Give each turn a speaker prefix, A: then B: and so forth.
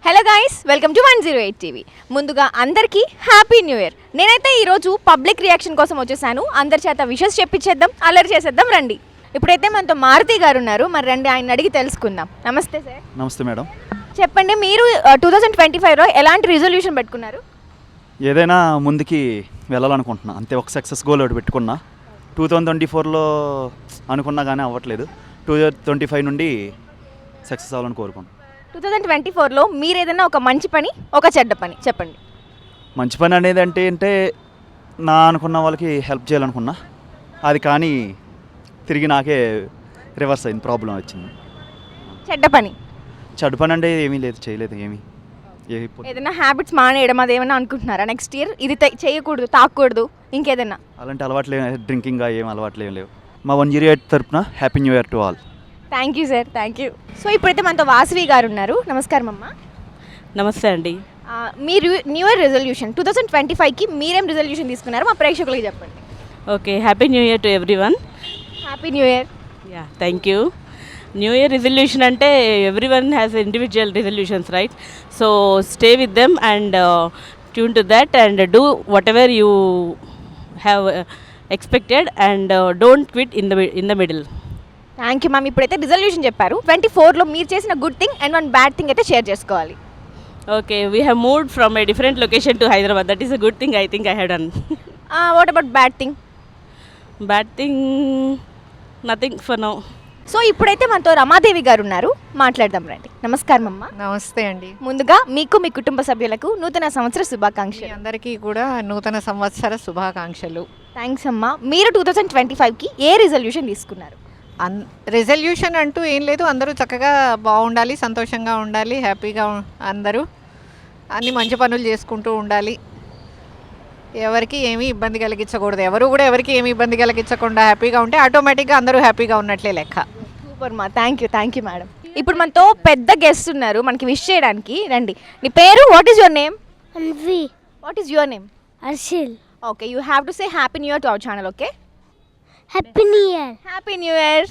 A: Hello guys, welcome to 108 TV. ముందుగా అందరికీ happy new year. నేనైతే ఈరోజు పబ్లిక్ రియాక్షన్ కోసం వచ్చేసాను. అందరి చేత విషెస్ చెప్పించేద్దాం, అల్లరి చేసేద్దాం రండి. ఇప్పుడైతే మనతో మారుతి గారు ఉన్నారు, మరి రండి ఆయన అడిగి తెలుసుకుందాం. నమస్తే సార్.
B: నమస్తే మేడం.
A: చెప్పండి, మీరు 2025లో ఎలాంటి రిజల్యూషన్ పెట్టుకున్నారు?
B: ఏదైనా ముందుకి వెళ్ళాలనుకుంటున్నా, అంతే. ఒక సక్సెస్ గోల్ ఒకటి పెట్టుకున్నా. 2024లో అనుకున్నా కానీ అవ్వట్లేదు. 2025 నుండి సక్సెస్ అవ్వాలని కోరుకున్నాను.
A: 2024లో మీరు ఏదైనా ఒక మంచి పని, ఒక చెడ్డ పని చెప్పండి.
B: మంచి పని అనేది అంటే నా అనుకున్న వాళ్ళకి హెల్ప్ చేయాలనుకున్నా, అది కానీ తిరిగి నాకే రివర్స్ అయింది, ప్రాబ్లం వచ్చింది.
A: చెడ్డ పని
B: అంటే ఏమీ లేదు, చేయలేదు ఏమీ.
A: ఏదైనా హ్యాబిట్స్ మానేయడం అదేమైనా అనుకుంటున్నారా? నెక్స్ట్ ఇయర్ ఇది చేయకూడదు, తాకూడదు, ఇంకేదైనా
B: అలాంటి అలవాట్లు డ్రింకింగ్ ఏం అలవాట్లు ఏం లేవు. మా 108 తరపున happy new year to all.
A: Thank you sir, thank you. So ఇప్పుడైతే మనతో వాసవి గారు ఉన్నారు. నమస్కారం అమ్మ.
C: నమస్తే అండి.
A: మీరు న్యూ ఇయర్ రెజల్యూషన్ 2025కి మీరేం రెజల్యూషన్ తీసుకున్నారు మా ప్రేక్షకులకి చెప్పండి.
C: Okay, happy new year to everyone.
A: Happy new year.
C: Yeah, thank you. New year resolution అంటే everyone has individual resolutions, right? So stay with them and tune to that and do whatever you have expected and don't quit in the middle.
A: Thank you ma'am. ఇప్పుడైతే resolution చెప్పారు. 24లో మీరు చేసిన good thing and one bad thing అయితే share చేసుకోవాలి.
C: Okay, we have moved from a different location to Hyderabad. That is a good thing I think I have done.
A: What about bad thing?
C: Bad thing nothing for now.
A: So ఇప్పుడైతే మనతో రమాదేవి గారు ఉన్నారు, మాట్లాడదాం రండి. నమస్కారం అమ్మ.
D: నమస్తే అండి.
A: ముందుగా మీకు మీ కుటుంబ సభ్యులకు నూతన సంవత్సర శుభాకాంక్షలు.
D: అందరికీ కూడా నూతన సంవత్సర శుభాకాంక్షలు.
A: థ్యాంక్స్ అమ్మ. మీరు 2025కి ఏ రిజల్యూషన్ తీసుకున్నారు?
D: రెజల్యూషన్ అంటూ ఏం లేదు, అందరూ చక్కగా బాగుండాలి, సంతోషంగా ఉండాలి, హ్యాపీగా అందరూ అన్ని మంచి పనులు చేసుకుంటూ ఉండాలి, ఎవరికి ఏమీ ఇబ్బంది కలిగించకూడదు. ఎవరు కూడా ఎవరికి ఏమి ఇబ్బంది కలిగించకుండా హ్యాపీగా ఉంటే ఆటోమేటిక్గా అందరూ హ్యాపీగా ఉన్నట్లే లెక్క.
A: సూపర్ మా, థ్యాంక్ యూ మేడం. ఇప్పుడు మనతో పెద్ద గెస్ట్ ఉన్నారు మనకి విష్ చేయడానికి. రండి. నీ పేరు? What is your name?
E: Alvi.
A: What is your name?
E: Arshil.
A: Okay, you have to say happy new year to our channel. Okay,
E: Happy New Year.
A: Happy new year.